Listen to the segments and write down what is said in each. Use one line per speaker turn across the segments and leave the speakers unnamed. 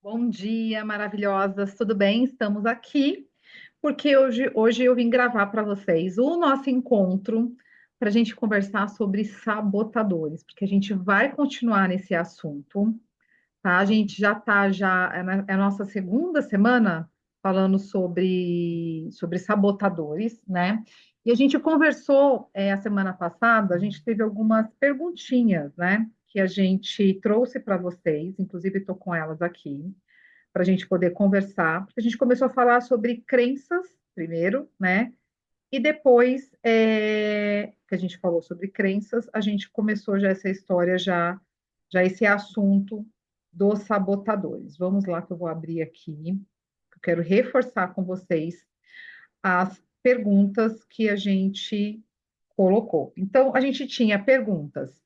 Bom dia, maravilhosas, tudo bem? Estamos aqui porque hoje eu vim gravar para vocês o nosso encontro para a gente conversar sobre sabotadores, porque a gente vai continuar nesse assunto, tá? A gente já está é a nossa segunda semana falando sobre sabotadores, né? E a gente conversou a semana passada, a gente teve algumas perguntinhas, né? Que a gente trouxe para vocês, inclusive estou com elas aqui para a gente poder conversar, porque a gente começou a falar sobre crenças primeiro, né? E depois que a gente falou sobre crenças, a gente começou já essa história, já esse assunto dos sabotadores. Vamos lá que eu vou abrir aqui. Eu quero reforçar com vocês as perguntas que a gente colocou. Então, a gente tinha perguntas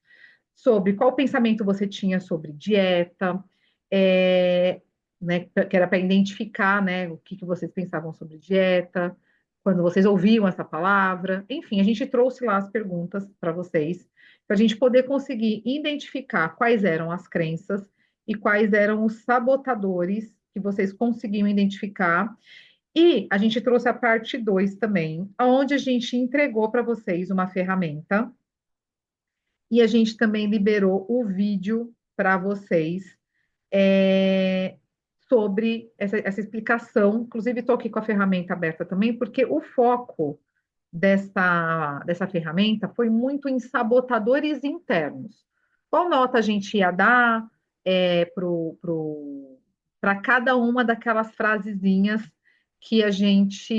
sobre qual pensamento você tinha sobre dieta, é, né, que era para identificar, né, o que vocês pensavam sobre dieta, quando vocês ouviam essa palavra. Enfim, a gente trouxe lá as perguntas para vocês, para a gente poder conseguir identificar quais eram as crenças e quais eram os sabotadores que vocês conseguiam identificar. E a gente trouxe a parte 2 também, onde a gente entregou para vocês uma ferramenta e a gente também liberou o vídeo para vocês é, sobre essa explicação. Inclusive, estou aqui com a ferramenta aberta também, porque o foco dessa ferramenta foi muito em sabotadores internos. Qual nota a gente ia dar para cada uma daquelas frasezinhas que a gente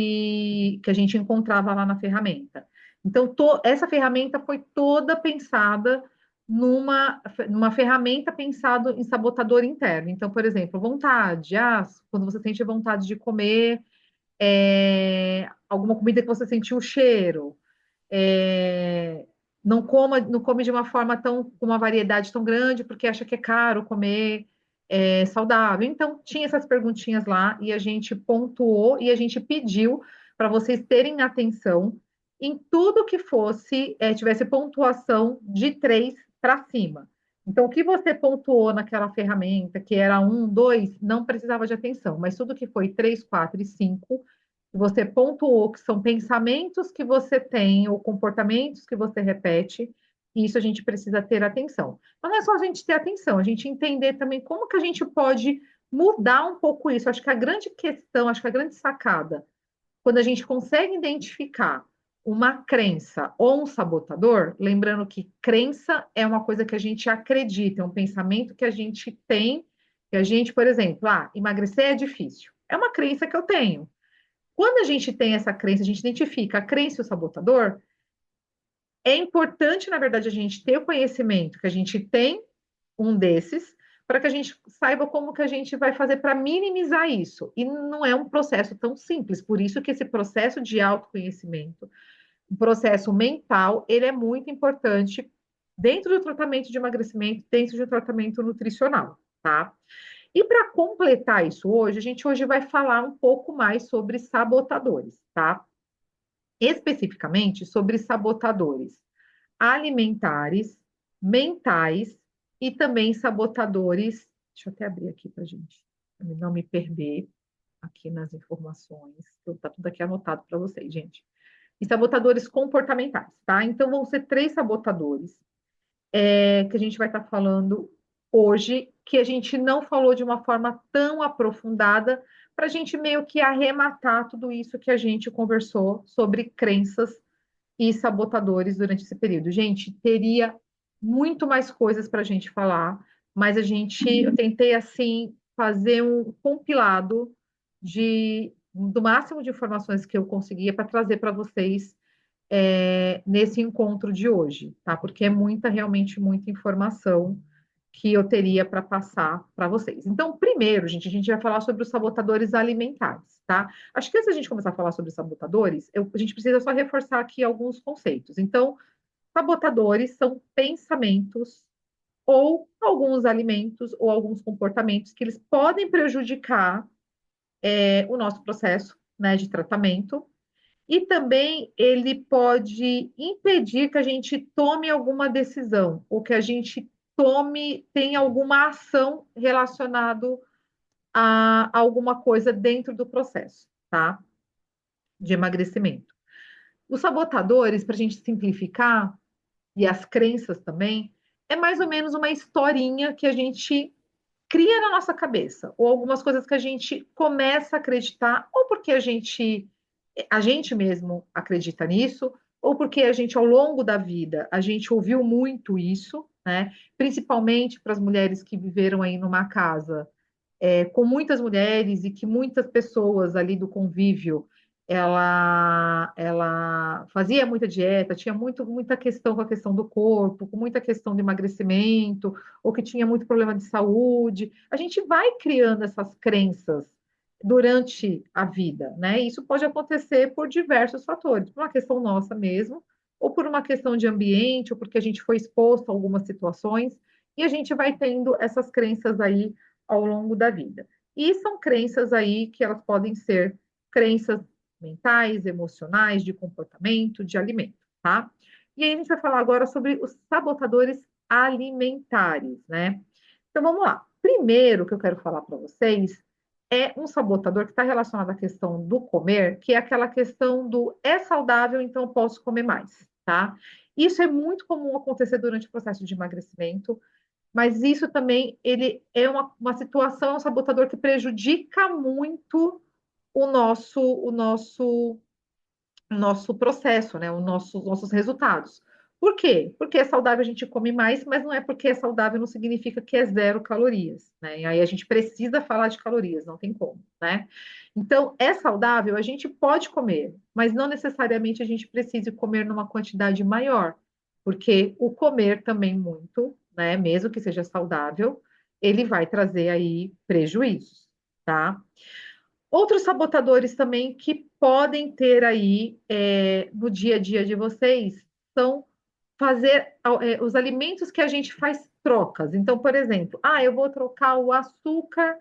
encontrava lá na ferramenta? Então, essa ferramenta foi toda pensada numa ferramenta pensada em sabotador interno. Então, por exemplo, vontade. Quando você sente vontade de comer alguma comida que você sentiu o cheiro. É, não come de uma forma com uma variedade tão grande, porque acha que é caro comer saudável. Então, tinha essas perguntinhas lá e a gente pontuou e a gente pediu para vocês terem atenção em tudo que tivesse pontuação de 3 para cima. Então, o que você pontuou naquela ferramenta, que era um, 2, não precisava de atenção, mas tudo que foi 3, 4 e 5 você pontuou que são pensamentos que você tem ou comportamentos que você repete, e isso a gente precisa ter atenção. Mas não é só a gente ter atenção, a gente entender também como que a gente pode mudar um pouco isso. Acho que a grande questão, acho que a grande sacada, quando a gente consegue identificar uma crença ou um sabotador, lembrando que crença é uma coisa que a gente acredita, é um pensamento que a gente tem, que a gente, por exemplo, emagrecer é difícil. É uma crença que eu tenho. Quando a gente tem essa crença, a gente identifica a crença e o sabotador, é importante, na verdade, a gente ter o conhecimento que a gente tem um desses, para que a gente saiba como que a gente vai fazer para minimizar isso. E não é um processo tão simples, por isso que esse processo de autoconhecimento, um processo mental, ele é muito importante dentro do tratamento de emagrecimento, dentro do tratamento nutricional, tá? E para completar isso hoje, a gente hoje vai falar um pouco mais sobre sabotadores, tá? Especificamente sobre sabotadores alimentares, mentais e também sabotadores. Deixa eu até abrir aqui para a gente não me perder aqui nas informações. Está tudo aqui anotado para vocês, gente. E sabotadores comportamentais, tá? Então vão ser 3 sabotadores que a gente vai estar falando hoje, que a gente não falou de uma forma tão aprofundada, para a gente meio que arrematar tudo isso que a gente conversou sobre crenças e sabotadores durante esse período. Gente, teria muito mais coisas para a gente falar, mas eu tentei assim fazer um compilado do máximo de informações que eu conseguia para trazer para vocês nesse encontro de hoje, tá? Porque é realmente muita informação que eu teria para passar para vocês. Então, primeiro, gente, a gente vai falar sobre os sabotadores alimentares, tá? Acho que antes da gente começar a falar sobre os sabotadores, a gente precisa só reforçar aqui alguns conceitos. Então, sabotadores são pensamentos ou alguns alimentos ou alguns comportamentos que eles podem prejudicar o nosso processo, né, de tratamento e também ele pode impedir que a gente tome alguma decisão, ou que a gente tenha alguma ação relacionada a alguma coisa dentro do processo, tá? De emagrecimento. Os sabotadores, para a gente simplificar, e as crenças também, é mais ou menos uma historinha que a gente cria na nossa cabeça, ou algumas coisas que a gente começa a acreditar, ou porque a gente mesmo acredita nisso, ou porque a gente, ao longo da vida, a gente ouviu muito isso, né? Principalmente para as mulheres que viveram aí numa casa com muitas mulheres e que muitas pessoas ali do convívio ela fazia muita dieta, tinha muita questão com a questão do corpo, com muita questão de emagrecimento, ou que tinha muito problema de saúde. A gente vai criando essas crenças durante a vida, né? Isso pode acontecer por diversos fatores, por uma questão nossa mesmo, ou por uma questão de ambiente, ou porque a gente foi exposto a algumas situações, e a gente vai tendo essas crenças aí ao longo da vida. E são crenças aí que elas podem ser crenças mentais, emocionais, de comportamento, de alimento, tá? E aí a gente vai falar agora sobre os sabotadores alimentares, né? Então vamos lá. Primeiro que eu quero falar para vocês é um sabotador que está relacionado à questão do comer, que é aquela questão do é saudável, então eu posso comer mais, tá? Isso é muito comum acontecer durante o processo de emagrecimento, mas isso também ele é uma situação, um sabotador que prejudica muito o nosso processo, né? Os nossos resultados. Por quê? Porque é saudável a gente come mais, mas não é porque é saudável não significa que é zero calorias, né? E aí a gente precisa falar de calorias, não tem como, né? Então, é saudável, a gente pode comer, mas não necessariamente a gente precisa comer numa quantidade maior, porque o comer também muito, né? Mesmo que seja saudável, ele vai trazer aí prejuízos, tá? Outros sabotadores também que podem ter aí no dia a dia de vocês são fazer os alimentos que a gente faz trocas. Então, por exemplo, eu vou trocar o açúcar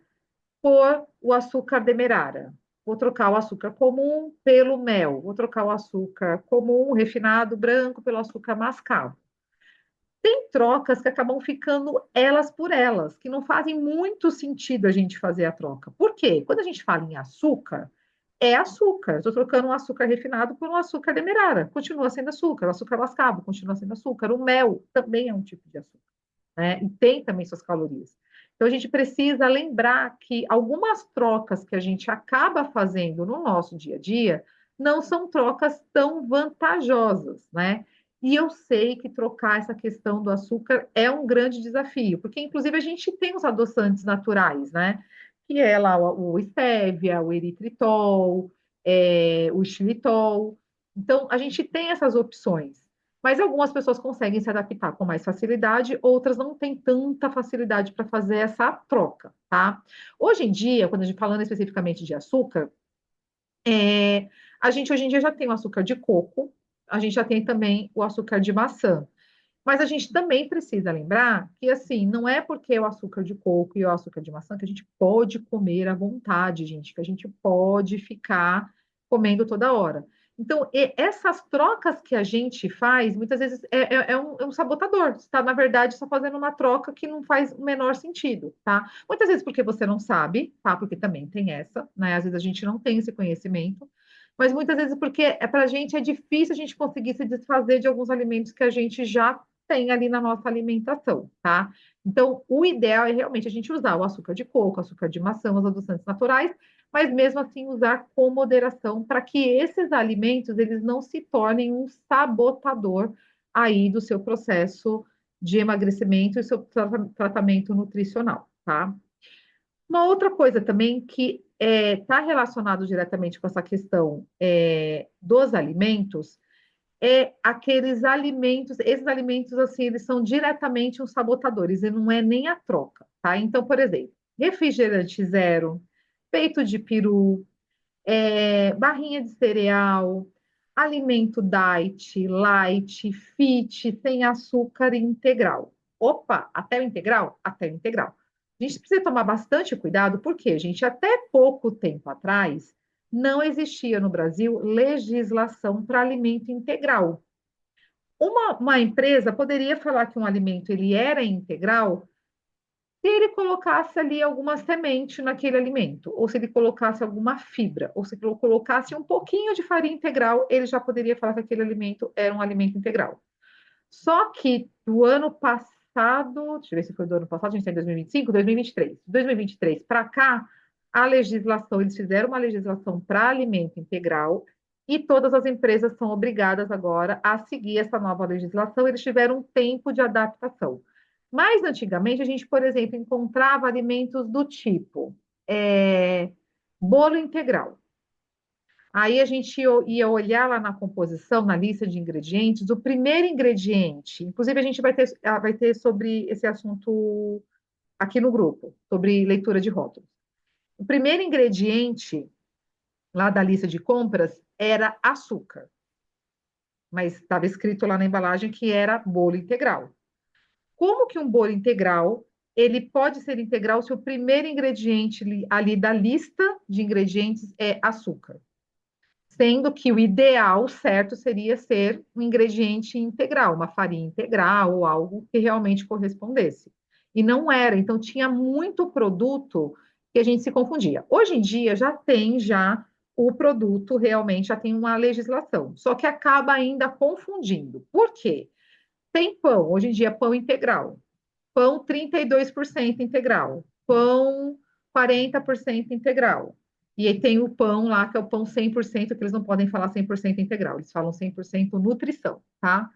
por o açúcar demerara. Vou trocar o açúcar comum pelo mel. Vou trocar o açúcar comum, refinado, branco, pelo açúcar mascavo. Tem trocas que acabam ficando elas por elas, que não fazem muito sentido a gente fazer a troca. Por quê? Quando a gente fala em açúcar, é açúcar. Estou trocando um açúcar refinado por um açúcar demerara. Continua sendo açúcar. O açúcar mascavo continua sendo açúcar. O mel também é um tipo de açúcar, né? E tem também suas calorias. Então a gente precisa lembrar que algumas trocas que a gente acaba fazendo no nosso dia a dia não são trocas tão vantajosas, né? E eu sei que trocar essa questão do açúcar é um grande desafio, porque inclusive a gente tem os adoçantes naturais, né? Que é lá o stevia, o eritritol, o xilitol. Então a gente tem essas opções. Mas algumas pessoas conseguem se adaptar com mais facilidade, outras não têm tanta facilidade para fazer essa troca, tá? Hoje em dia, quando a gente falando especificamente de açúcar, a gente hoje em dia já tem o açúcar de coco, a gente já tem também o açúcar de maçã. Mas a gente também precisa lembrar que, assim, não é porque é o açúcar de coco e o açúcar de maçã que a gente pode comer à vontade, gente, que a gente pode ficar comendo toda hora. Então, essas trocas que a gente faz, muitas vezes é um sabotador. Você está, na verdade, só fazendo uma troca que não faz o menor sentido, tá? Muitas vezes porque você não sabe, tá? Porque também tem essa, né? Às vezes a gente não tem esse conhecimento, mas muitas vezes porque para a gente é difícil a gente conseguir se desfazer de alguns alimentos que a gente já tem ali na nossa alimentação, tá? Então, o ideal é realmente a gente usar o açúcar de coco, açúcar de maçã, os adoçantes naturais, mas mesmo assim usar com moderação para que esses alimentos eles não se tornem um sabotador aí do seu processo de emagrecimento e seu tratamento nutricional, tá? Uma outra coisa também que está relacionado diretamente com essa questão dos alimentos aqueles alimentos, esses alimentos, assim, eles são diretamente os sabotadores, e não é nem a troca, tá? Então, por exemplo, refrigerante zero, peito de peru, barrinha de cereal, alimento diet, light, fit, sem açúcar e integral. Opa, até o integral? Até o integral. A gente precisa tomar bastante cuidado, porque, gente, até pouco tempo atrás, não existia no Brasil legislação para alimento integral. Uma empresa poderia falar que um alimento ele era integral ele colocasse ali alguma semente naquele alimento, ou se ele colocasse alguma fibra, ou se ele colocasse um pouquinho de farinha integral, ele já poderia falar que aquele alimento era um alimento integral. Só que do ano passado, deixa eu ver se foi do ano passado, a gente está em 2025, 2023. 2023 para cá, a legislação, eles fizeram uma legislação para alimento integral e todas as empresas são obrigadas agora a seguir essa nova legislação. Eles tiveram um tempo de adaptação. Mas antigamente, a gente, por exemplo, encontrava alimentos do tipo bolo integral. Aí a gente ia olhar lá na composição, na lista de ingredientes, o primeiro ingrediente, inclusive a gente vai ter sobre esse assunto aqui no grupo, sobre leitura de rótulos. O primeiro ingrediente lá da lista de compras era açúcar, mas estava escrito lá na embalagem que era bolo integral. Como que um bolo integral, ele pode ser integral se o primeiro ingrediente ali da lista de ingredientes é açúcar? Sendo que o ideal certo seria ser um ingrediente integral, uma farinha integral ou algo que realmente correspondesse. E não era, então tinha muito produto que a gente se confundia. Hoje em dia já o produto realmente já tem uma legislação, só que acaba ainda confundindo. Por quê? Tem pão, hoje em dia pão integral, pão 32% integral, pão 40% integral. E aí tem o pão lá, que é o pão 100%, que eles não podem falar 100% integral, eles falam 100% nutrição, tá?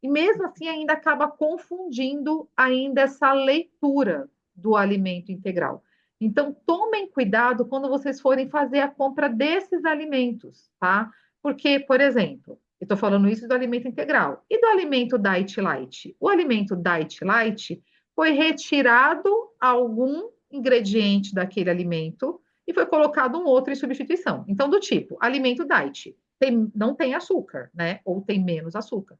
E mesmo assim ainda acaba confundindo ainda essa leitura do alimento integral. Então, tomem cuidado quando vocês forem fazer a compra desses alimentos, tá? Porque, por exemplo, eu estou falando isso do alimento integral. E do alimento Diet Light? O alimento Diet Light foi retirado algum ingrediente daquele alimento e foi colocado um outro em substituição. Então, do tipo, alimento diet, não tem açúcar, né? Ou tem menos açúcar.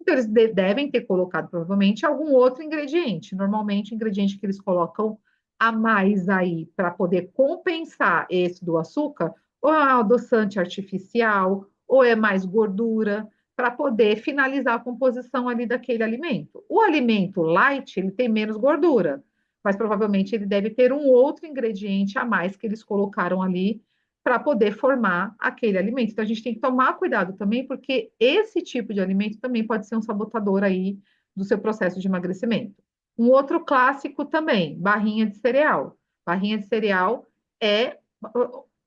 Então, eles devem ter colocado provavelmente algum outro ingrediente. Normalmente, o ingrediente que eles colocam a mais aí para poder compensar esse do açúcar, ou é um adoçante artificial, ou é mais gordura, para poder finalizar a composição ali daquele alimento. O alimento light, ele tem menos gordura, mas provavelmente ele deve ter um outro ingrediente a mais que eles colocaram ali para poder formar aquele alimento. Então a gente tem que tomar cuidado também, porque esse tipo de alimento também pode ser um sabotador aí do seu processo de emagrecimento. Um outro clássico também, barrinha de cereal. Barrinha de cereal é.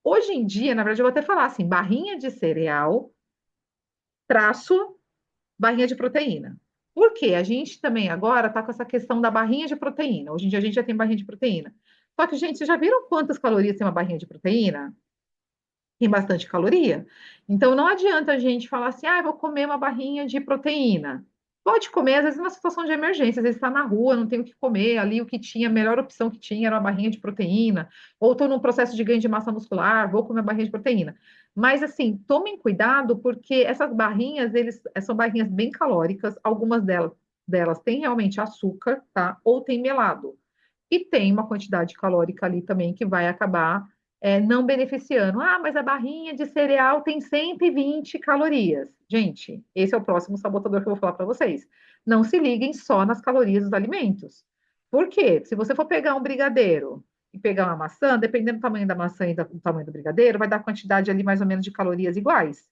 Hoje em dia, na verdade, eu vou até falar assim: barrinha de cereal, traço, barrinha de proteína. Por quê? A gente também agora está com essa questão da barrinha de proteína. Hoje em dia a gente já tem barrinha de proteína. Só que, gente, vocês já viram quantas calorias tem uma barrinha de proteína? Tem bastante caloria. Então, não adianta a gente falar assim, ah, eu vou comer uma barrinha de proteína. Pode comer, às vezes, numa situação de emergência, às vezes está na rua, não tem o que comer, ali o que tinha, a melhor opção que tinha era uma barrinha de proteína, ou estou num processo de ganho de massa muscular, vou comer uma barrinha de proteína. Mas, assim, tomem cuidado, porque essas barrinhas, são barrinhas bem calóricas, algumas delas têm realmente açúcar, tá? Ou tem melado. E tem uma quantidade calórica ali também que vai acabar não beneficiando. Ah, mas a barrinha de cereal tem 120 calorias. Gente, esse é o próximo sabotador que eu vou falar para vocês. Não se liguem só nas calorias dos alimentos. Por quê? Se você for pegar um brigadeiro e pegar uma maçã, dependendo do tamanho da maçã e do tamanho do brigadeiro, vai dar quantidade ali mais ou menos de calorias iguais.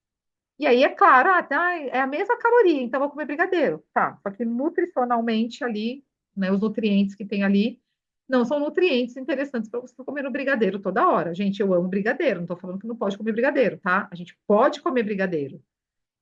E aí, é claro, tá, é a mesma caloria, então eu vou comer brigadeiro. Tá, só que nutricionalmente ali, né, os nutrientes que tem ali não são nutrientes interessantes para você comer no brigadeiro toda hora. Gente, eu amo brigadeiro, não estou falando que não pode comer brigadeiro, tá? A gente pode comer brigadeiro,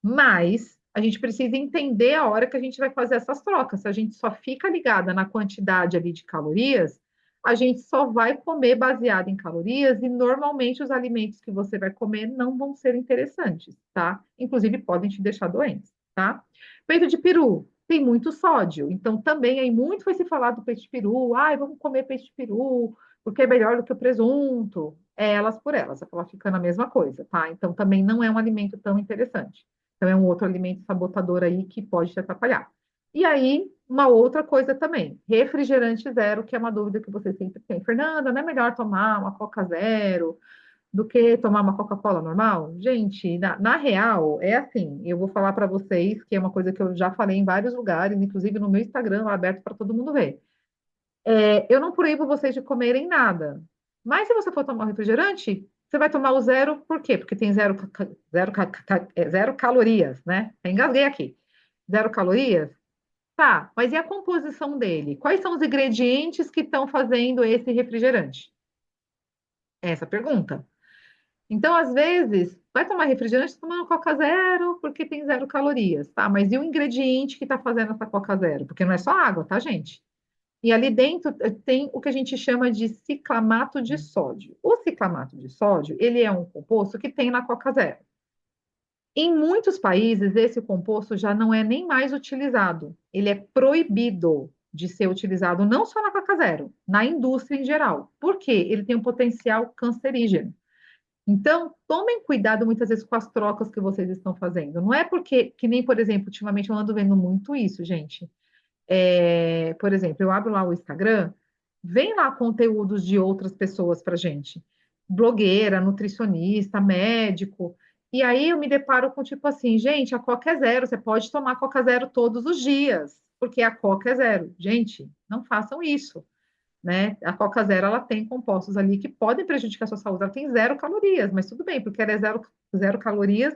mas a gente precisa entender a hora que a gente vai fazer essas trocas. Se a gente só fica ligada na quantidade ali de calorias, a gente só vai comer baseado em calorias e normalmente os alimentos que você vai comer não vão ser interessantes, tá? Inclusive podem te deixar doentes, tá? Peito de peru tem muito sódio, então também aí muito vai se falar do peito de peru, ai, vamos comer peito de peru, porque é melhor do que o presunto. É elas por elas, ela fica na mesma coisa, tá? Então também não é um alimento tão interessante. Então, é um outro alimento sabotador aí que pode te atrapalhar. E aí, uma outra coisa também, refrigerante zero, que é uma dúvida que você sempre tem. Fernanda, não é melhor tomar uma Coca Zero do que tomar uma Coca-Cola normal? Gente, na real, é assim, eu vou falar para vocês, que é uma coisa que eu já falei em vários lugares, inclusive no meu Instagram, lá aberto para todo mundo ver. Eu não proíbo vocês de comerem nada. Mas se você for tomar um refrigerante, você vai tomar o zero, por quê? Porque tem zero calorias, né? Engasguei aqui. Zero calorias? Tá, mas e a composição dele? Quais são os ingredientes que estão fazendo esse refrigerante? Essa é a pergunta. Então, às vezes, vai tomar refrigerante tomando Coca Zero porque tem zero calorias, tá? Mas e o ingrediente que está fazendo essa Coca Zero? Porque não é só água, tá, gente? E ali dentro tem o que a gente chama de ciclamato de sódio. O ciclamato de sódio, ele é um composto que tem na Coca Zero. Em muitos países, esse composto já não é nem mais utilizado. Ele é proibido de ser utilizado não só na Coca Zero, na indústria em geral. Por quê? Ele tem um potencial cancerígeno. Então, tomem cuidado muitas vezes com as trocas que vocês estão fazendo. Não é porque, que nem, por exemplo, ultimamente eu ando vendo muito isso, gente. Por exemplo, eu abro lá o Instagram, vem lá conteúdos de outras pessoas para gente, blogueira, nutricionista, médico, e aí eu me deparo com tipo assim, gente, a Coca é zero, você pode tomar Coca zero todos os dias, porque a Coca é zero. Gente, não façam isso, né? A Coca zero, ela tem compostos ali que podem prejudicar a sua saúde, ela tem zero calorias, mas tudo bem, porque ela é zero calorias,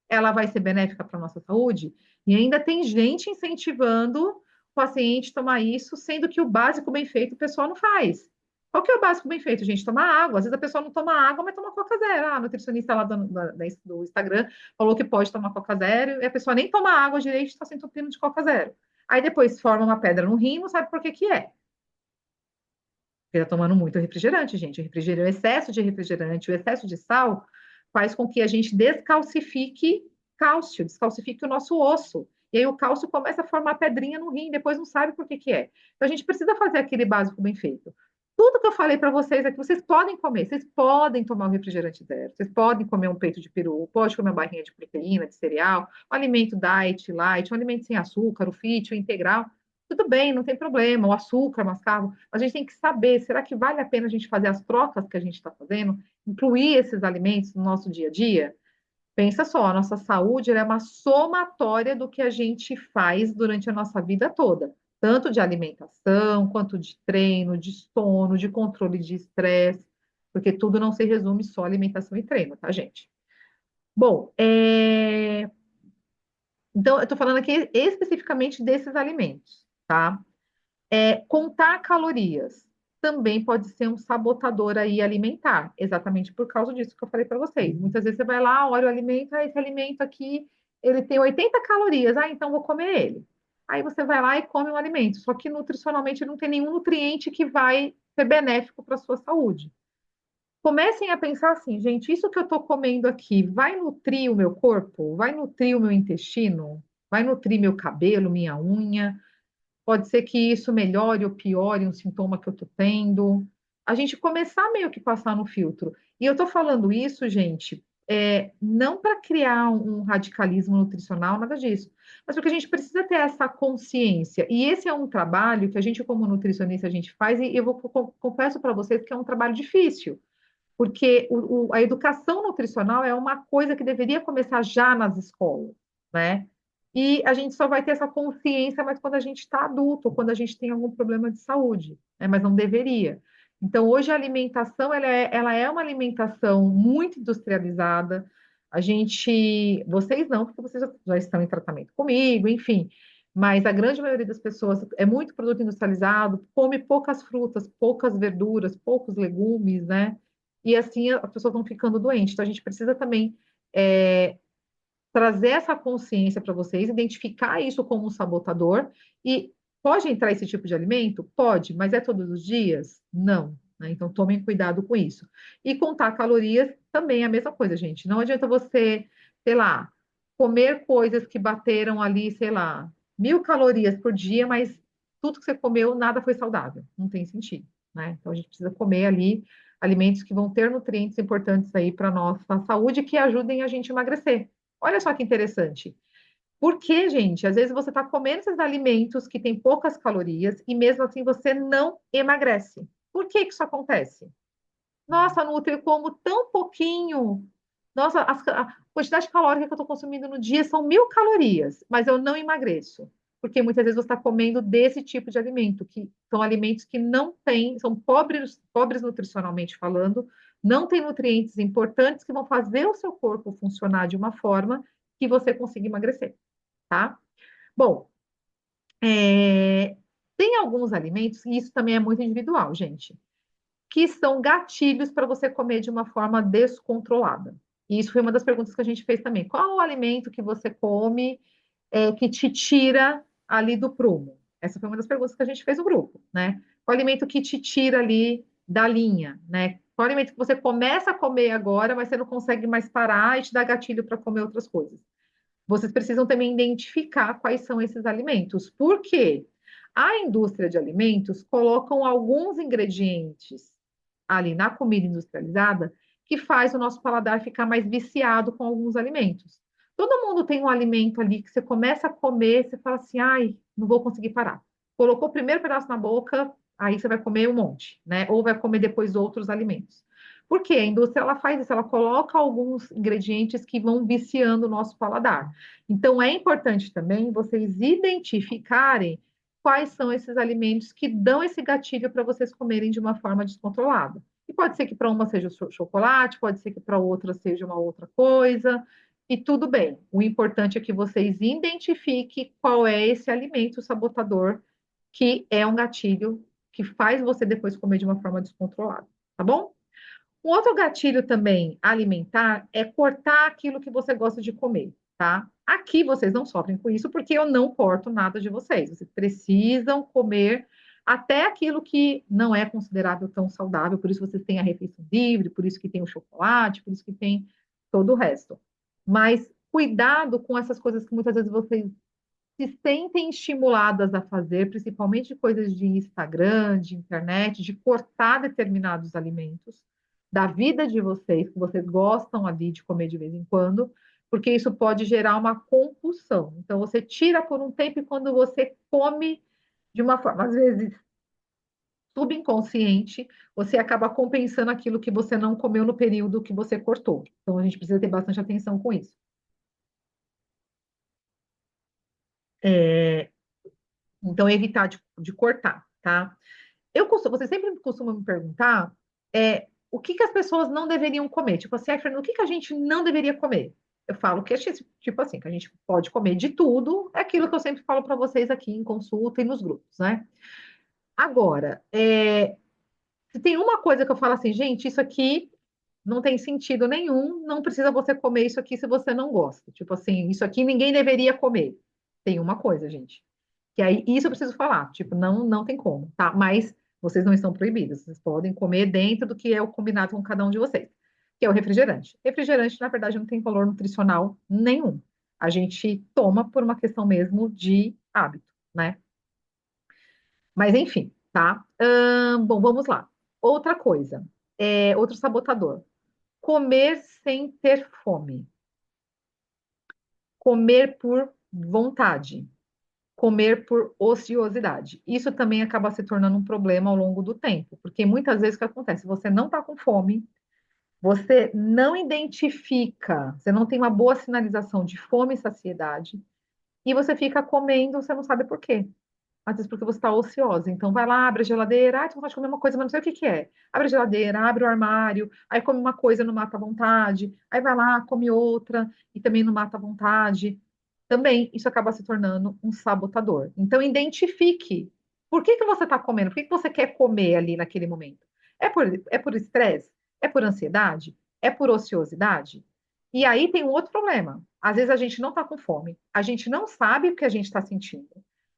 ela vai ser benéfica para a nossa saúde? E ainda tem gente incentivando o paciente a tomar isso, sendo que o básico bem feito o pessoal não faz. Qual que é o básico bem feito, gente? Tomar água. Às vezes a pessoa não toma água, mas toma Coca Zero. Ah, a nutricionista lá do Instagram falou que pode tomar Coca Zero e a pessoa nem toma água direito e está se entupindo de Coca Zero. Aí depois forma uma pedra no rim, não sabe por que que é. Porque está tomando muito refrigerante, gente. O excesso de refrigerante, o excesso de sal faz com que a gente descalcifique cálcio, descalcifique o nosso osso. E aí o cálcio começa a formar pedrinha no rim, depois não sabe por que que é. Então a gente precisa fazer aquele básico bem feito. Tudo que eu falei para vocês aqui, vocês podem comer, vocês podem tomar um refrigerante zero, vocês podem comer um peito de peru, pode comer uma barrinha de proteína, de cereal, um alimento diet, light, um alimento sem açúcar, o fit, o integral. Tudo bem, não tem problema, o açúcar mascavo, mas a gente tem que saber, será que vale a pena a gente fazer as trocas que a gente está fazendo, incluir esses alimentos no nosso dia a dia? Pensa só, a nossa saúde é uma somatória do que a gente faz durante a nossa vida toda, tanto de alimentação, quanto de treino, de sono, de controle de estresse, porque tudo não se resume só a alimentação e treino, tá, gente? Bom, então eu estou falando aqui especificamente desses alimentos, tá? Contar calorias também pode ser um sabotador aí alimentar, exatamente por causa disso que eu falei para vocês. Muitas vezes você vai lá, olha o alimento, esse alimento aqui, ele tem 80 calorias, então vou comer ele. Aí você vai lá e come o alimento, só que nutricionalmente não tem nenhum nutriente que vai ser benéfico para a sua saúde. Comecem a pensar assim, gente, isso que eu estou comendo aqui vai nutrir o meu corpo? Vai nutrir o meu intestino? Vai nutrir meu cabelo, minha unha? Pode ser que isso melhore ou piore um sintoma que eu estou tendo. A gente começar meio que passar no filtro. E eu estou falando isso, gente, não para criar um radicalismo nutricional, nada disso, mas porque a gente precisa ter essa consciência. E esse é um trabalho que a gente, como nutricionista, a gente faz, e confesso para vocês que é um trabalho difícil, porque a educação nutricional é uma coisa que deveria começar já nas escolas, né? E a gente só vai ter essa consciência mais quando a gente está adulto, ou quando a gente tem algum problema de saúde, né? Mas não deveria. Então, hoje a alimentação, ela é uma alimentação muito industrializada. Vocês não, porque vocês já estão em tratamento comigo, enfim. Mas a grande maioria das pessoas é muito produto industrializado, come poucas frutas, poucas verduras, poucos legumes, né? E assim as pessoas vão ficando doentes. Então, a gente precisa também trazer essa consciência para vocês, identificar isso como um sabotador. E pode entrar esse tipo de alimento? Pode, mas é todos os dias? Não. Né? Então, tomem cuidado com isso. E contar calorias também é a mesma coisa, gente. Não adianta você, sei lá, comer coisas que bateram ali, sei lá, 1.000 calorias por dia, mas tudo que você comeu, nada foi saudável. Não tem sentido, né? Então, a gente precisa comer ali alimentos que vão ter nutrientes importantes aí para a nossa saúde que ajudem a gente a emagrecer. Olha só que interessante. Porque, gente, às vezes você está comendo esses alimentos que têm poucas calorias e mesmo assim você não emagrece. Por que que isso acontece? Nossa, Nutri, eu como tão pouquinho. Nossa, a quantidade calórica que eu estou consumindo no dia são 1.000 calorias, mas eu não emagreço. porque muitas vezes você está comendo desse tipo de alimento, que são alimentos que não têm, são pobres, pobres nutricionalmente falando, não têm nutrientes importantes que vão fazer o seu corpo funcionar de uma forma que você consiga emagrecer, tá? Bom, tem alguns alimentos, e isso também é muito individual, gente, que são gatilhos para você comer de uma forma descontrolada. E isso foi uma das perguntas que a gente fez também. Qual o alimento que você come que te tira ali do prumo? Essa foi uma das perguntas que a gente fez no grupo, né? Qual alimento que te tira ali da linha, né? Qual alimento que você começa a comer agora, mas você não consegue mais parar e te dá gatilho para comer outras coisas? Vocês precisam também identificar quais são esses alimentos. Por quê? A indústria de alimentos colocam alguns ingredientes ali na comida industrializada que faz o nosso paladar ficar mais viciado com alguns alimentos. Todo mundo tem um alimento ali que você começa a comer, você fala assim, ai, não vou conseguir parar. Colocou o primeiro pedaço na boca, aí você vai comer um monte, né? Ou vai comer depois outros alimentos. Por quê? A indústria ela faz isso, ela coloca alguns ingredientes que vão viciando o nosso paladar. Então é importante também vocês identificarem quais são esses alimentos que dão esse gatilho para vocês comerem de uma forma descontrolada. E pode ser que para uma seja o chocolate, pode ser que para outra seja uma outra coisa, e tudo bem. O importante é que vocês identifiquem qual é esse alimento sabotador que é um gatilho que faz você depois comer de uma forma descontrolada, tá bom? Um outro gatilho também alimentar é cortar aquilo que você gosta de comer, tá? Aqui vocês não sofrem com isso porque eu não corto nada de vocês. Vocês precisam comer até aquilo que não é considerável tão saudável, por isso vocês têm a refeição livre, por isso que tem o chocolate, por isso que tem todo o resto. Mas cuidado com essas coisas que muitas vezes vocês se sentem estimuladas a fazer, principalmente coisas de Instagram, de internet, de cortar determinados alimentos da vida de vocês, que vocês gostam ali de comer de vez em quando, porque isso pode gerar uma compulsão. Então, você tira por um tempo e quando você come de uma forma, às vezes, subconsciente, você acaba compensando aquilo que você não comeu no período que você cortou. Então, a gente precisa ter bastante atenção com isso. É, então, evitar de cortar, tá? Você sempre costuma me perguntar o que que as pessoas não deveriam comer. Tipo assim, Fernando, o que que a gente não deveria comer? Eu falo que, tipo assim, que a gente pode comer de tudo, é aquilo que eu sempre falo para vocês aqui em consulta e nos grupos, né? Agora, se tem uma coisa que eu falo assim, gente, isso aqui não tem sentido nenhum, não precisa você comer isso aqui se você não gosta. Tipo assim, isso aqui ninguém deveria comer. Tem uma coisa, gente. Que aí, isso eu preciso falar, tipo, não tem como, tá? Mas vocês não estão proibidos, vocês podem comer dentro do que é o combinado com cada um de vocês, que é o refrigerante. Refrigerante, na verdade, não tem valor nutricional nenhum. A gente toma por uma questão mesmo de hábito, né? Mas enfim, tá? Bom, vamos lá. Outra coisa, outro sabotador. Comer sem ter fome. Comer por vontade. Comer por ociosidade. Isso também acaba se tornando um problema ao longo do tempo, porque muitas vezes o que acontece? Você não está com fome, você não identifica, você não tem uma boa sinalização de fome e saciedade, e você fica comendo, você não sabe por quê. Às vezes porque você está ociosa. Então vai lá, abre a geladeira, tu pode comer uma coisa, mas não sei o que que é. Abre a geladeira, abre o armário, aí come uma coisa, não mata a vontade, aí vai lá, come outra e também não mata a vontade. Também isso acaba se tornando um sabotador. Então identifique por que que você está comendo, por que que você quer comer ali naquele momento. É por estresse? É por ansiedade? É por ociosidade? E aí tem um outro problema. Às vezes a gente não está com fome, a gente não sabe o que a gente está sentindo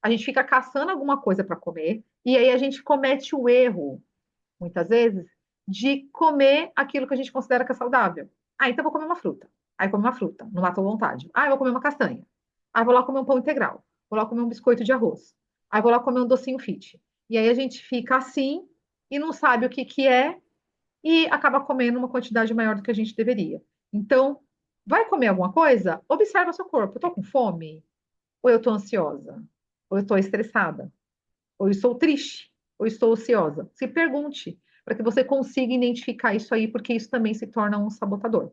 a gente fica caçando alguma coisa para comer, e aí a gente comete o erro, muitas vezes, de comer aquilo que a gente considera que é saudável. Ah, então eu vou comer uma fruta. Aí come uma fruta, não matou vontade. Ah, eu vou comer uma castanha. Aí vou lá comer um pão integral. Vou lá comer um biscoito de arroz. Aí vou lá comer um docinho fit. E aí a gente fica assim e não sabe o que que é e acaba comendo uma quantidade maior do que a gente deveria. Então, vai comer alguma coisa? Observa o seu corpo. Eu tô com fome? Ou eu tô ansiosa? Ou eu estou estressada? Ou eu estou triste? Ou estou ociosa? Se pergunte, para que você consiga identificar isso aí, porque isso também se torna um sabotador.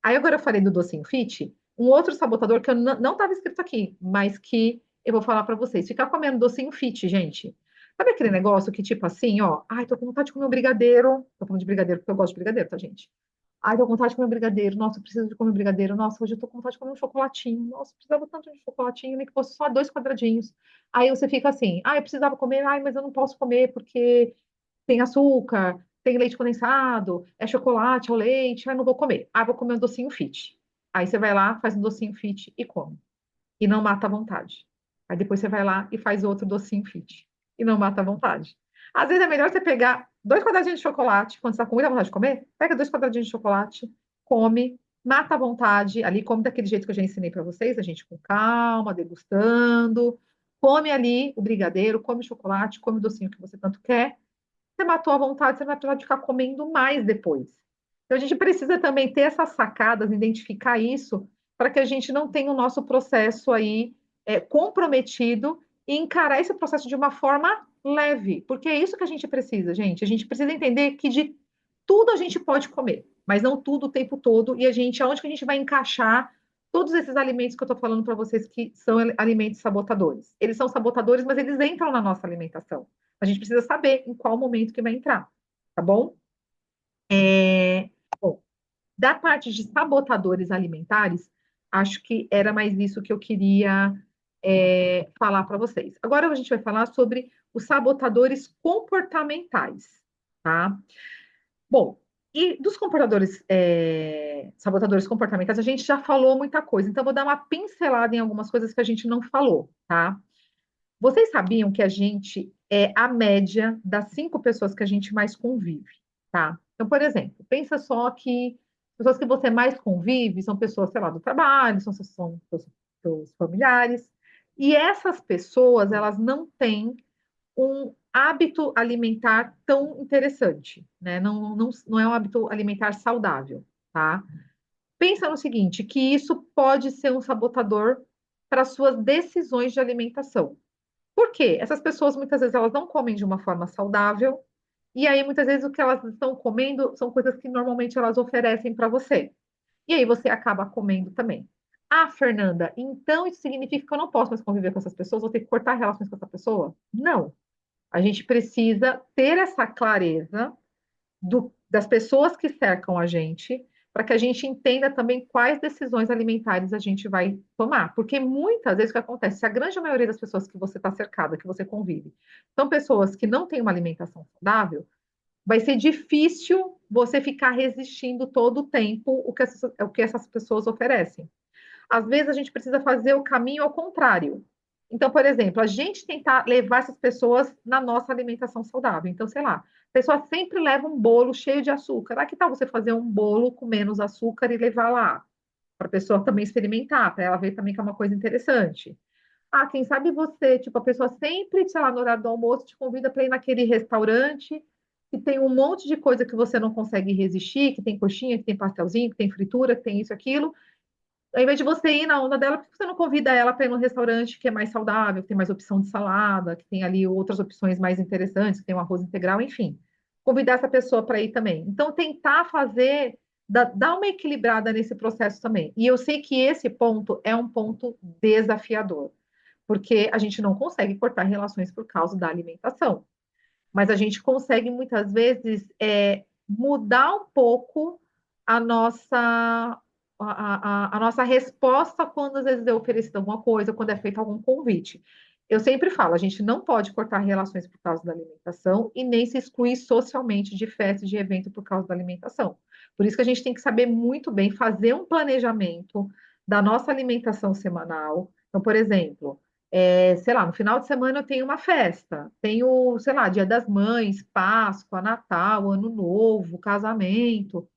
Aí agora eu falei do docinho fit, um outro sabotador que eu não estava escrito aqui, mas que eu vou falar para vocês. Ficar comendo docinho fit, gente. Sabe aquele negócio que, tipo assim, ó, ai, tô com vontade de comer um brigadeiro. Tô falando de brigadeiro porque eu gosto de brigadeiro, tá, gente? Ai, tô com vontade de comer um brigadeiro. Nossa, eu preciso de comer um brigadeiro. Nossa, hoje eu tô com vontade de comer um chocolatinho. Nossa, eu precisava tanto de chocolatinho, nem que fosse só dois quadradinhos. Aí você fica assim, ai, eu precisava comer, ai, mas eu não posso comer porque tem açúcar, tem leite condensado, é chocolate, é o leite, ai, não vou comer. Ah, vou comer um docinho fit. Aí você vai lá, faz um docinho fit e come. E não mata a vontade. Aí depois você vai lá e faz outro docinho fit. E não mata a vontade. Às vezes é melhor você pegar dois quadradinhos de chocolate, quando você está com muita vontade de comer, pega dois quadradinhos de chocolate, come, mata a vontade, ali come daquele jeito que eu já ensinei para vocês, a gente com calma, degustando, come ali o brigadeiro, come o chocolate, come o docinho que você tanto quer, você matou a vontade, você não vai precisar de ficar comendo mais depois. Então, a gente precisa também ter essas sacadas, identificar isso, para que a gente não tenha o nosso processo aí comprometido e encarar esse processo de uma forma leve, porque é isso que a gente precisa, gente. A gente precisa entender que de tudo a gente pode comer, mas não tudo o tempo todo, e a gente, aonde que a gente vai encaixar todos esses alimentos que eu estou falando para vocês que são alimentos sabotadores. Eles são sabotadores, mas eles entram na nossa alimentação. A gente precisa saber em qual momento que vai entrar, tá bom? Bom, da parte de sabotadores alimentares, acho que era mais isso que eu queria falar para vocês. Agora a gente vai falar sobre os sabotadores comportamentais, tá? Bom, e dos sabotadores comportamentais, a gente já falou muita coisa, então vou dar uma pincelada em algumas coisas que a gente não falou, tá? Vocês sabiam que a gente é a média das 5 pessoas que a gente mais convive, tá? Então, por exemplo, pensa só que as pessoas que você mais convive são pessoas, sei lá, do trabalho, são seus familiares, e essas pessoas, elas não têm um hábito alimentar tão interessante, né? Não é um hábito alimentar saudável, tá? Pensa no seguinte, que isso pode ser um sabotador para suas decisões de alimentação. Por quê? Essas pessoas muitas vezes elas não comem de uma forma saudável, e aí muitas vezes o que elas estão comendo são coisas que normalmente elas oferecem para você. E aí você acaba comendo também. Ah, Fernanda, então isso significa que eu não posso mais conviver com essas pessoas, vou ter que cortar relações com essa pessoa? Não. A gente precisa ter essa clareza das pessoas que cercam a gente, para que a gente entenda também quais decisões alimentares a gente vai tomar. Porque muitas vezes o que acontece, se a grande maioria das pessoas que você está cercada, que você convive, são pessoas que não têm uma alimentação saudável, vai ser difícil você ficar resistindo todo o tempo o que essas pessoas oferecem. Às vezes a gente precisa fazer o caminho ao contrário. Então, por exemplo, a gente tentar levar essas pessoas na nossa alimentação saudável. Então, sei lá, a pessoa sempre leva um bolo cheio de açúcar. Ah, que tal você fazer um bolo com menos açúcar e levar lá? Para a pessoa também experimentar, para ela ver também que é uma coisa interessante. Ah, quem sabe você, tipo, a pessoa sempre, sei lá, no horário do almoço te convida para ir naquele restaurante que tem um monte de coisa que você não consegue resistir, que tem coxinha, que tem pastelzinho, que tem fritura, que tem isso, aquilo, ao invés de você ir na onda dela, por que você não convida ela para ir num restaurante que é mais saudável, que tem mais opção de salada, que tem ali outras opções mais interessantes, que tem um arroz integral, enfim. Convidar essa pessoa para ir também. Então, tentar fazer, dar uma equilibrada nesse processo também. E eu sei que esse ponto é um ponto desafiador, porque a gente não consegue cortar relações por causa da alimentação, mas a gente consegue muitas vezes mudar um pouco a a nossa resposta quando às vezes é oferecida alguma coisa, quando é feito algum convite. Eu sempre falo, a gente não pode cortar relações por causa da alimentação e nem se excluir socialmente de festa, de evento por causa da alimentação. Por isso que a gente tem que saber muito bem fazer um planejamento da nossa alimentação semanal. Então, por exemplo, sei lá, no final de semana eu tenho uma festa, tenho, sei lá, Dia das Mães, Páscoa, Natal, Ano Novo, casamento.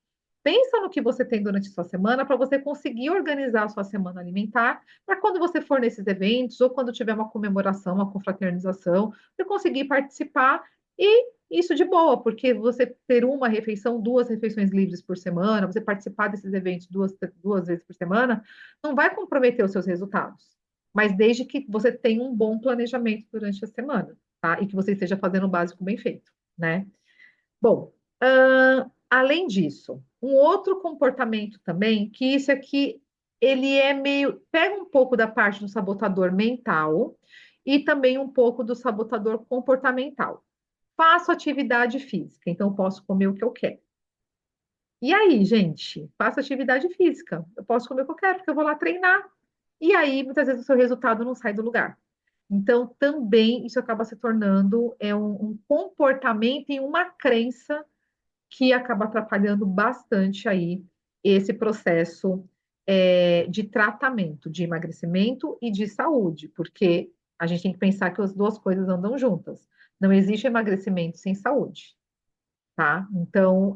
Pensa no que você tem durante a sua semana para você conseguir organizar a sua semana alimentar, para quando você for nesses eventos ou quando tiver uma comemoração, uma confraternização, você conseguir participar e isso de boa, porque você ter uma refeição, 2 refeições livres por semana, você participar desses eventos duas vezes por semana, não vai comprometer os seus resultados. Mas desde que você tenha um bom planejamento durante a semana, tá? E que você esteja fazendo o básico bem feito, né? Bom, além disso, um outro comportamento também, que isso aqui ele é meio, pega um pouco da parte do sabotador mental e também um pouco do sabotador comportamental. Faço atividade física, então eu posso comer o que eu quero. E aí, gente, faço atividade física, eu posso comer o que eu quero, porque eu vou lá treinar. E aí, muitas vezes, o seu resultado não sai do lugar. Então, também isso acaba se tornando um comportamento e uma crença que acaba atrapalhando bastante aí esse processo de tratamento, de emagrecimento e de saúde, porque a gente tem que pensar que as duas coisas andam juntas. Não existe emagrecimento sem saúde, tá? Então,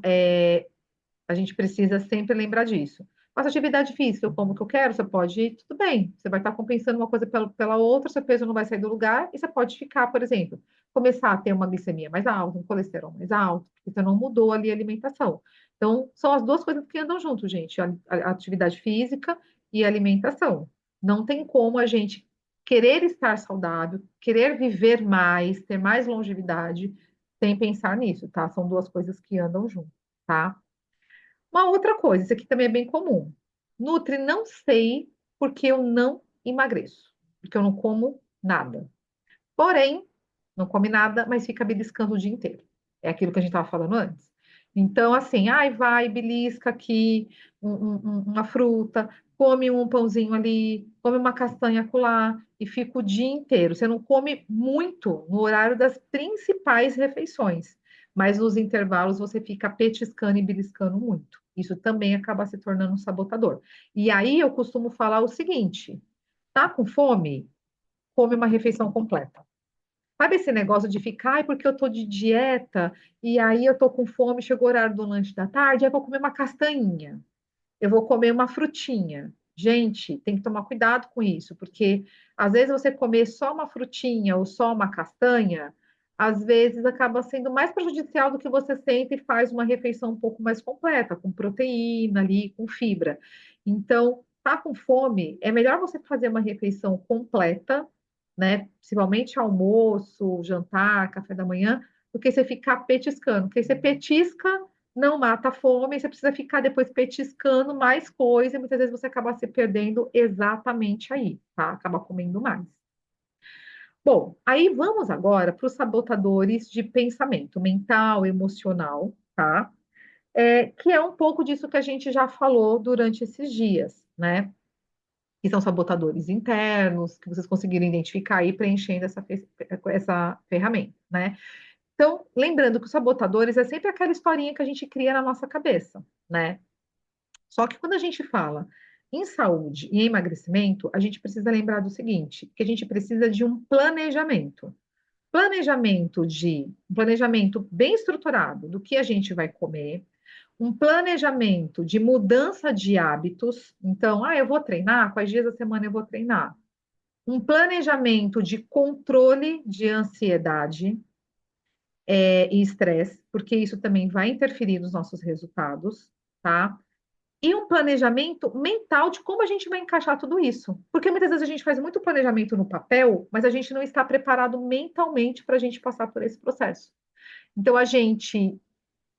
a gente precisa sempre lembrar disso. Faça atividade física, eu como o que eu quero, você pode ir, tudo bem. Você vai estar compensando uma coisa pela outra, seu peso não vai sair do lugar, e você pode ficar, por exemplo, começar a ter uma glicemia mais alta, um colesterol mais alto, porque você não mudou ali a alimentação. Então, são as duas coisas que andam junto, gente, a atividade física e a alimentação. Não tem como a gente querer estar saudável, querer viver mais, ter mais longevidade, sem pensar nisso, tá? São duas coisas que andam junto, tá? Uma outra coisa, isso aqui também é bem comum. Nutri, não sei porque eu não emagreço, porque eu não como nada. Porém, não come nada, mas fica beliscando o dia inteiro. É aquilo que a gente estava falando antes. Então, assim, ai, vai, belisca aqui uma fruta, come um pãozinho ali, come uma castanha acolá e fica o dia inteiro. Você não come muito no horário das principais refeições, mas nos intervalos você fica petiscando e beliscando muito. Isso também acaba se tornando um sabotador. E aí eu costumo falar o seguinte: tá com fome? Come uma refeição completa. Sabe esse negócio de ficar, ai, porque eu tô de dieta, e aí eu tô com fome, chegou o horário do lanche da tarde, aí eu vou comer uma castanhinha, eu vou comer uma frutinha. Gente, tem que tomar cuidado com isso, porque às vezes você comer só uma frutinha ou só uma castanha, às vezes acaba sendo mais prejudicial do que você senta e faz uma refeição um pouco mais completa, com proteína ali, com fibra. Então, tá com fome, é melhor você fazer uma refeição completa, né? Principalmente almoço, jantar, café da manhã, do que você ficar petiscando. Porque você petisca, não mata a fome, você precisa ficar depois petiscando mais coisa, e muitas vezes você acaba se perdendo exatamente aí, tá? Acaba comendo mais. Bom, aí vamos agora para os sabotadores de pensamento mental, emocional, tá? Que é um pouco disso que a gente já falou durante esses dias, né? Que são sabotadores internos, que vocês conseguiram identificar aí preenchendo essa ferramenta, né? Então, lembrando que os sabotadores é sempre aquela historinha que a gente cria na nossa cabeça, né? Só que quando a gente fala em saúde e em emagrecimento, a gente precisa lembrar do seguinte, que a gente precisa de um planejamento. Um planejamento bem estruturado do que a gente vai comer, um planejamento de mudança de hábitos. Então, eu vou treinar, quais dias da semana eu vou treinar? Um planejamento de controle de ansiedade, e estresse, porque isso também vai interferir nos nossos resultados, tá? E um planejamento mental de como a gente vai encaixar tudo isso. Porque muitas vezes a gente faz muito planejamento no papel, mas a gente não está preparado mentalmente para a gente passar por esse processo. Então a gente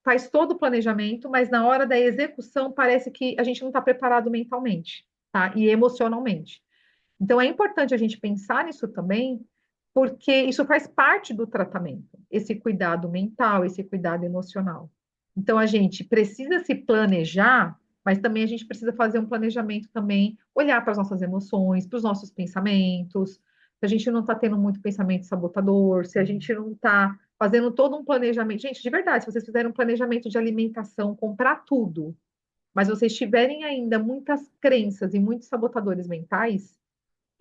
faz todo o planejamento, mas na hora da execução parece que a gente não está preparado mentalmente, tá? E emocionalmente. Então, é importante a gente pensar nisso também, porque isso faz parte do tratamento, esse cuidado mental, esse cuidado emocional. Então, a gente precisa se planejar, mas também a gente precisa fazer um planejamento também, olhar para as nossas emoções, para os nossos pensamentos, se a gente não está tendo muito pensamento sabotador, se a gente não está fazendo todo um planejamento. Gente, de verdade, se vocês fizerem um planejamento de alimentação, comprar tudo, mas vocês tiverem ainda muitas crenças e muitos sabotadores mentais,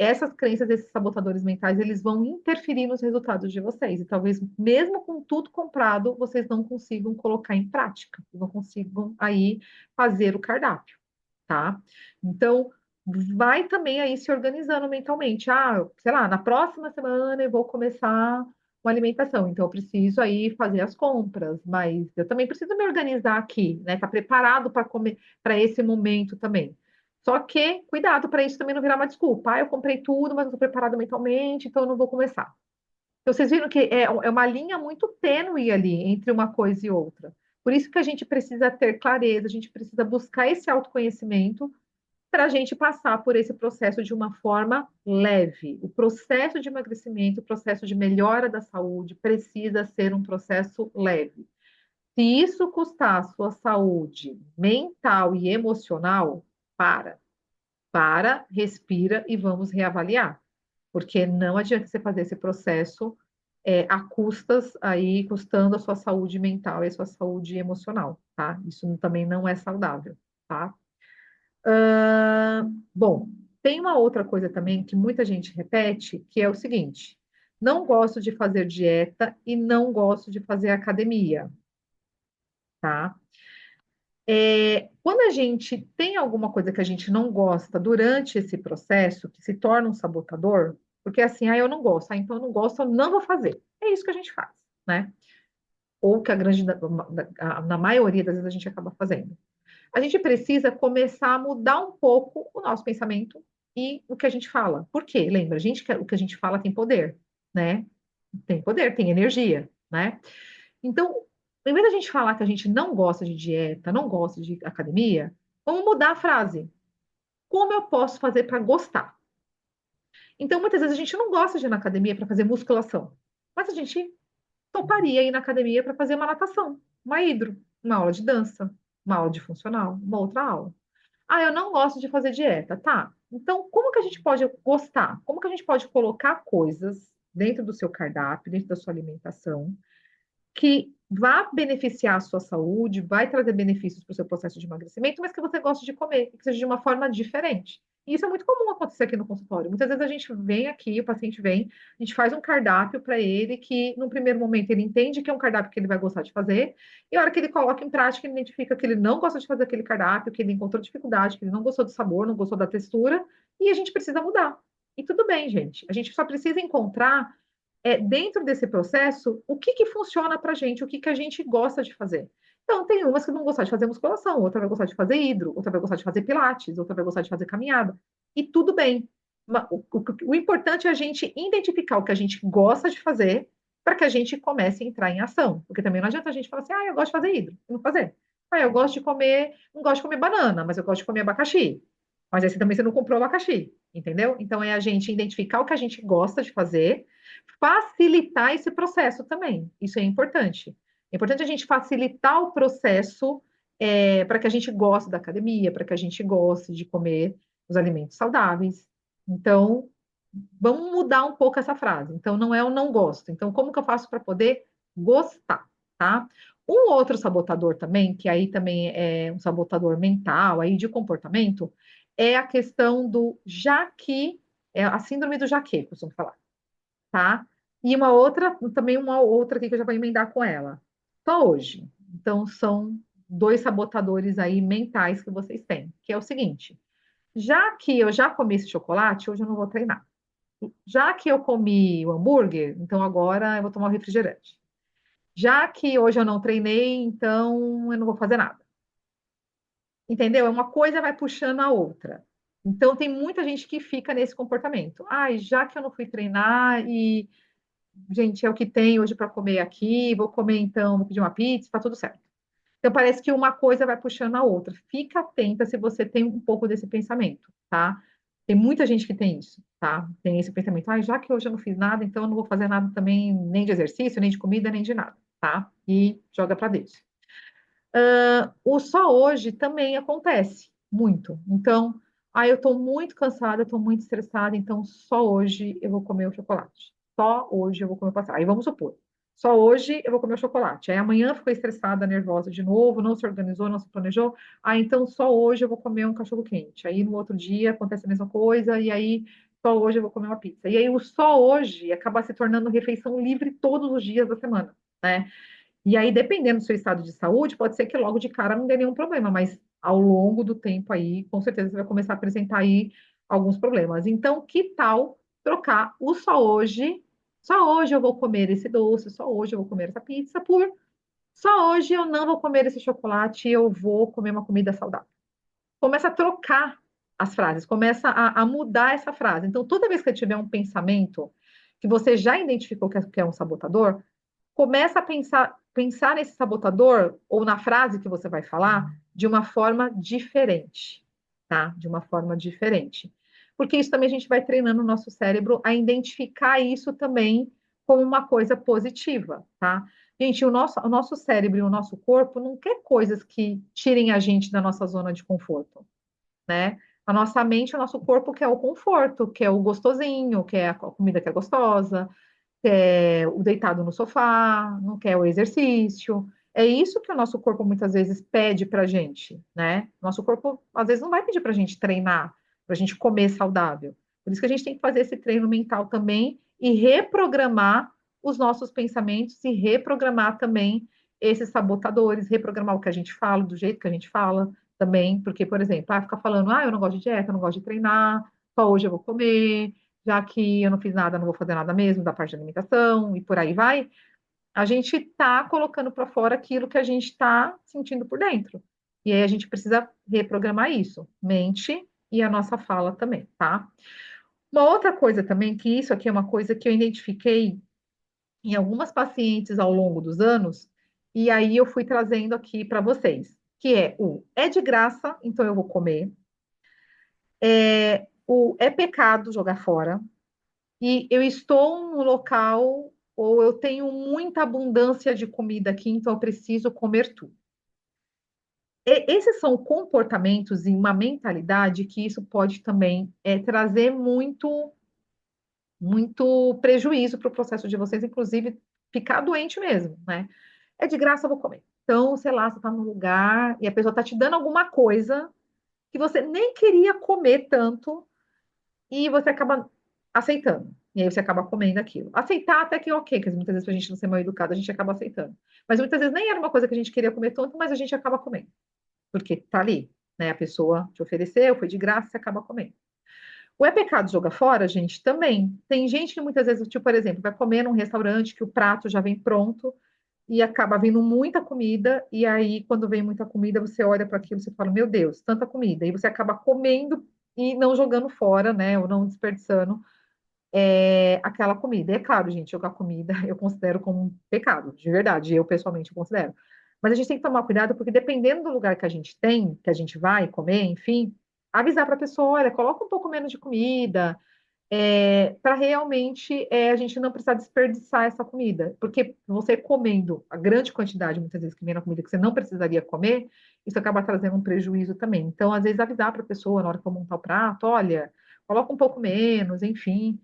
essas crenças, esses sabotadores mentais, eles vão interferir nos resultados de vocês. E talvez, mesmo com tudo comprado, vocês não consigam colocar em prática, não consigam aí fazer o cardápio, tá? Então, vai também aí se organizando mentalmente. Sei lá, na próxima semana eu vou começar uma alimentação, então eu preciso aí fazer as compras, mas eu também preciso me organizar aqui, né? Tá preparado para comer para esse momento também. Só que, cuidado para isso também não virar uma desculpa. Eu comprei tudo, mas não estou preparado mentalmente, então eu não vou começar. Então, vocês viram que é uma linha muito tênue ali entre uma coisa e outra. Por isso que a gente precisa ter clareza, a gente precisa buscar esse autoconhecimento para a gente passar por esse processo de uma forma leve. O processo de emagrecimento, o processo de melhora da saúde precisa ser um processo leve. Se isso custar a sua saúde mental e emocional, para, respira e vamos reavaliar. Porque não adianta você fazer esse processo a custas aí, custando a sua saúde mental e a sua saúde emocional, tá? Isso também não é saudável, tá? Bom, tem uma outra coisa também que muita gente repete, que é o seguinte: não gosto de fazer dieta e não gosto de fazer academia, tá? Quando a gente tem alguma coisa que a gente não gosta durante esse processo, que se torna um sabotador, porque assim, eu não gosto, então eu não gosto, eu não vou fazer. É isso que a gente faz, né? Ou que na maioria das vezes a gente acaba fazendo. A gente precisa começar a mudar um pouco o nosso pensamento e o que a gente fala. Por quê? Lembra, o que a gente fala tem poder, né? Tem poder, tem energia, né? Então, em vez da gente falar que a gente não gosta de dieta, não gosta de academia, vamos mudar a frase. Como eu posso fazer para gostar? Então, muitas vezes a gente não gosta de ir na academia para fazer musculação, mas a gente toparia ir na academia para fazer uma natação, uma hidro, uma aula de dança, uma aula de funcional, uma outra aula. Ah, eu não gosto de fazer dieta, tá? Então, como que a gente pode gostar? Como que a gente pode colocar coisas dentro do seu cardápio, dentro da sua alimentação, que vá beneficiar a sua saúde, vai trazer benefícios para o seu processo de emagrecimento, mas que você goste de comer, que seja de uma forma diferente. E isso é muito comum acontecer aqui no consultório. Muitas vezes a gente vem aqui, o paciente vem, a gente faz um cardápio para ele que, num primeiro momento, ele entende que é um cardápio que ele vai gostar de fazer, e a hora que ele coloca em prática, ele identifica que ele não gosta de fazer aquele cardápio, que ele encontrou dificuldade, que ele não gostou do sabor, não gostou da textura, e a gente precisa mudar. E tudo bem, gente. A gente só precisa encontrar dentro desse processo, o que funciona para a gente, o que a gente gosta de fazer. Então, tem umas que vão gostar de fazer musculação, outra vai gostar de fazer hidro, outra vai gostar de fazer pilates, outra vai gostar de fazer caminhada. E tudo bem. O importante é a gente identificar o que a gente gosta de fazer para que a gente comece a entrar em ação. Porque também não adianta a gente falar assim, eu gosto de fazer hidro, e não fazer. Eu gosto de comer, não gosto de comer banana, mas eu gosto de comer abacaxi. Mas aí também você não comprou abacaxi, entendeu? Então é a gente identificar o que a gente gosta de fazer, facilitar esse processo também. Isso é importante. É importante a gente facilitar o processo para que a gente goste da academia, para que a gente goste de comer os alimentos saudáveis. Então, vamos mudar um pouco essa frase. Então, não é eu não gosto. Então, como que eu faço para poder gostar, tá? Um outro sabotador também, que aí também é um sabotador mental, aí de comportamento, é a questão do já que, é a síndrome do já que, costumo falar, tá? E uma outra, também uma outra aqui que eu já vou emendar com ela. Só hoje. Então, são dois sabotadores aí mentais que vocês têm, que é o seguinte: já que eu já comi esse chocolate, hoje eu não vou treinar. Já que eu comi o hambúrguer, então agora eu vou tomar o refrigerante. Já que hoje eu não treinei, então eu não vou fazer nada. Entendeu? É uma coisa vai puxando a outra. Então tem muita gente que fica nesse comportamento. Ai, já que eu não fui treinar e gente, é o que tem hoje para comer aqui, vou comer então, vou pedir uma pizza, tá tudo certo. Então parece que uma coisa vai puxando a outra. Fica atenta se você tem um pouco desse pensamento, tá? Tem muita gente que tem isso, tá? Tem esse pensamento, ah, já que hoje eu não fiz nada, então eu não vou fazer nada também, nem de exercício, nem de comida, nem de nada, tá? E joga para Deus. O só hoje também acontece muito. Então, eu estou muito cansada, estou muito estressada, então só hoje eu vou comer o chocolate. Só hoje eu vou comer o pastel. Aí vamos supor, só hoje eu vou comer o chocolate. Aí amanhã ficou estressada, nervosa de novo, não se organizou, não se planejou. Então só hoje eu vou comer um cachorro quente. Aí no outro dia acontece a mesma coisa, e aí só hoje eu vou comer uma pizza. E aí o só hoje acaba se tornando refeição livre todos os dias da semana, né? E aí, dependendo do seu estado de saúde, pode ser que logo de cara não dê nenhum problema, mas ao longo do tempo aí, com certeza você vai começar a apresentar aí alguns problemas. Então, que tal trocar o só hoje eu vou comer esse doce, só hoje eu vou comer essa pizza, por só hoje eu não vou comer esse chocolate, eu vou comer uma comida saudável. Começa a trocar as frases, começa a mudar essa frase. Então, toda vez que tiver um pensamento que você já identificou que é um sabotador, começa a pensar nesse sabotador ou na frase que você vai falar de uma forma diferente. tá? De uma forma diferente. Porque isso também a gente vai treinando o nosso cérebro a identificar isso também como uma coisa positiva, tá? Gente, o nosso cérebro e o nosso corpo não quer coisas que tirem a gente da nossa zona de conforto, né? A nossa mente, o nosso corpo quer o conforto, quer o gostosinho, quer a comida que é gostosa, quer o deitado no sofá, não quer o exercício. É isso que o nosso corpo muitas vezes pede para a gente, né? Nosso corpo às vezes não vai pedir para a gente treinar, para a gente comer saudável. Por isso que a gente tem que fazer esse treino mental também e reprogramar os nossos pensamentos e reprogramar também esses sabotadores, reprogramar o que a gente fala, do jeito que a gente fala também, porque, por exemplo, ficar falando, eu não gosto de dieta, eu não gosto de treinar, só hoje eu vou comer, já que eu não fiz nada, não vou fazer nada mesmo da parte da alimentação e por aí vai, a gente está colocando para fora aquilo que a gente está sentindo por dentro. E aí a gente precisa reprogramar isso, mente e a nossa fala também, tá? Uma outra coisa também, que isso aqui é uma coisa que eu identifiquei em algumas pacientes ao longo dos anos, e aí eu fui trazendo aqui para vocês, que é o é de graça, então eu vou comer, o é pecado jogar fora, e eu estou num local ou eu tenho muita abundância de comida aqui, então eu preciso comer tudo. Esses são comportamentos e uma mentalidade que isso pode também trazer muito prejuízo para o processo de vocês, inclusive ficar doente mesmo, né? É de graça, eu vou comer. Então, sei lá, você está num lugar e a pessoa está te dando alguma coisa que você nem queria comer tanto, e você acaba aceitando. E aí você acaba comendo aquilo. Aceitar até que ok, porque muitas vezes pra gente não ser mal educado, a gente acaba aceitando. Mas muitas vezes nem era uma coisa que a gente queria comer tanto, mas a gente acaba comendo. Porque tá ali, né? A pessoa te ofereceu, foi de graça, você acaba comendo. O é pecado jogar fora, gente, também. Tem gente que muitas vezes, tipo, por exemplo, vai comer num restaurante que o prato já vem pronto e acaba vindo muita comida, e aí, quando vem muita comida, você olha para aquilo e você fala, meu Deus, tanta comida. E você acaba comendo e não jogando fora, né? Ou não desperdiçando aquela comida. E é claro, gente, jogar comida eu considero como um pecado, de verdade, eu pessoalmente considero. Mas a gente tem que tomar cuidado, porque dependendo do lugar que a gente tem, que a gente vai comer, enfim, avisar para a pessoa, olha, coloca um pouco menos de comida, para realmente a gente não precisar desperdiçar essa comida. Porque você comendo a grande quantidade, muitas vezes, que vem na comida que você não precisaria comer, isso acaba trazendo um prejuízo também. Então, às vezes, avisar para a pessoa na hora que for montar o prato, olha, coloca um pouco menos, enfim,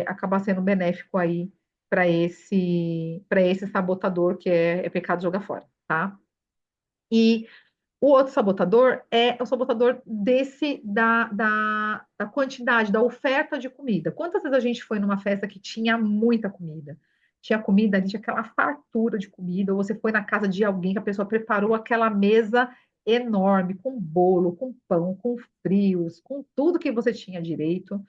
acaba sendo benéfico aí para esse sabotador que é pecado jogar fora, tá? E o outro sabotador é o sabotador da quantidade, da oferta de comida. Quantas vezes a gente foi numa festa que tinha muita comida? Tinha comida ali, tinha aquela fartura de comida, ou você foi na casa de alguém que a pessoa preparou aquela mesa enorme, com bolo, com pão, com frios, com tudo que você tinha direito.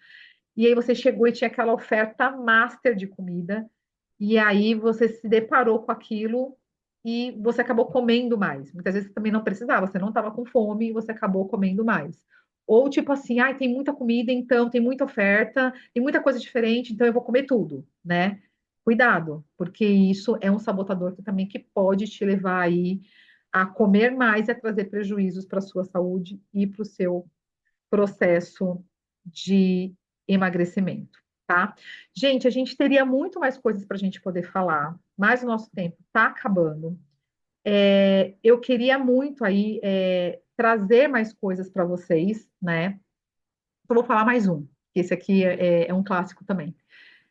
E aí você chegou e tinha aquela oferta master de comida, e aí você se deparou com aquilo e você acabou comendo mais. Muitas vezes você também não precisava, você não estava com fome e você acabou comendo mais. Ou tipo assim, ai, tem muita comida, então tem muita oferta, tem muita coisa diferente, então eu vou comer tudo, né? Cuidado, porque isso é um sabotador que também que pode te levar aí a comer mais e a trazer prejuízos para a sua saúde e para o seu processo de emagrecimento, tá? Gente, a gente teria muito mais coisas para a gente poder falar, mas o nosso tempo está acabando. Eu queria muito aí trazer mais coisas para vocês, né? Eu vou falar mais um, que esse aqui é um clássico também.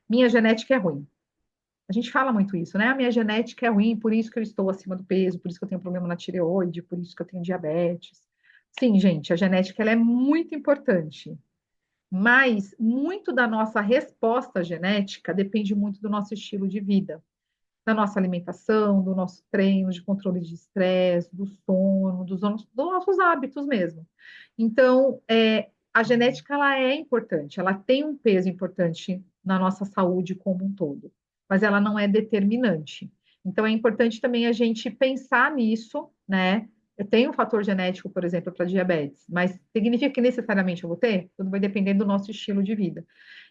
Minha genética é ruim. A gente fala muito isso, né? A minha genética é ruim, por isso que eu estou acima do peso, por isso que eu tenho problema na tireoide, por isso que eu tenho diabetes. Sim, gente, a genética ela é muito importante. Mas muito da nossa resposta genética depende muito do nosso estilo de vida, da nossa alimentação, do nosso treino, de controle de estresse, do sono, dos nossos hábitos mesmo. Então, a genética ela é importante, ela tem um peso importante na nossa saúde como um todo, mas ela não é determinante. Então, é importante também a gente pensar nisso, né? Eu tenho um fator genético, por exemplo, para diabetes, mas significa que necessariamente eu vou ter? Tudo vai depender do nosso estilo de vida.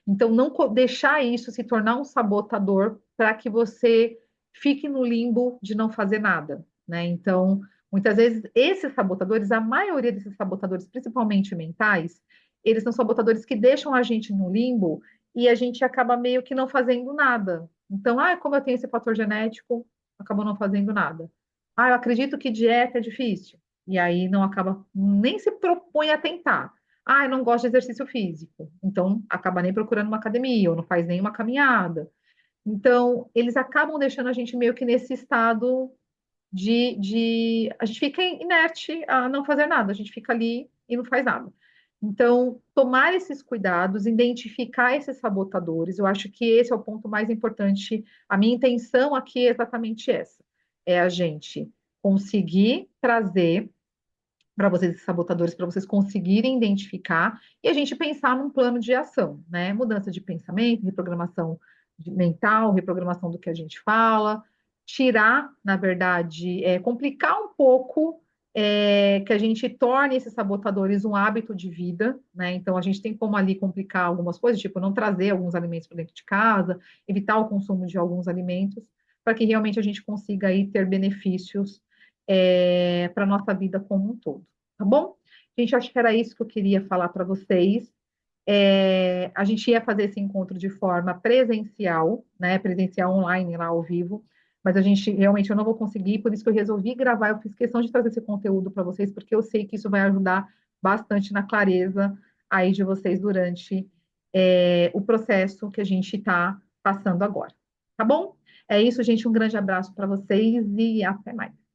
Então, não deixar isso se tornar um sabotador para que você fique no limbo de não fazer nada. né? Então, muitas vezes, esses sabotadores, a maioria desses sabotadores, principalmente mentais, eles são sabotadores que deixam a gente no limbo e a gente acaba meio que não fazendo nada. Então, como eu tenho esse fator genético, acabo não fazendo nada. Eu acredito que dieta é difícil. E aí não acaba, nem se propõe a tentar. Eu não gosto de exercício físico. Então, acaba nem procurando uma academia, ou não faz nenhuma caminhada. Então, eles acabam deixando a gente meio que nesse estado a gente fica inerte a não fazer nada, a gente fica ali e não faz nada. Então, tomar esses cuidados, identificar esses sabotadores, eu acho que esse é o ponto mais importante. A minha intenção aqui é exatamente essa: é a gente conseguir trazer para vocês esses sabotadores, para vocês conseguirem identificar e a gente pensar num plano de ação, né? Mudança de pensamento, reprogramação mental, reprogramação do que a gente fala, tirar, na verdade, complicar um pouco, que a gente torne esses sabotadores um hábito de vida, né? Então a gente tem como ali complicar algumas coisas, tipo não trazer alguns alimentos para dentro de casa, evitar o consumo de alguns alimentos, para que realmente a gente consiga aí ter benefícios para a nossa vida como um todo, tá bom? Gente, acho que era isso que eu queria falar para vocês. A gente ia fazer esse encontro de forma presencial, né? Presencial online lá ao vivo, mas a gente realmente eu não vou conseguir, por isso que eu resolvi gravar. Eu fiz questão de trazer esse conteúdo para vocês, porque eu sei que isso vai ajudar bastante na clareza aí de vocês durante o processo que a gente está passando agora, tá bom? É isso, gente. Um grande abraço para vocês e até mais.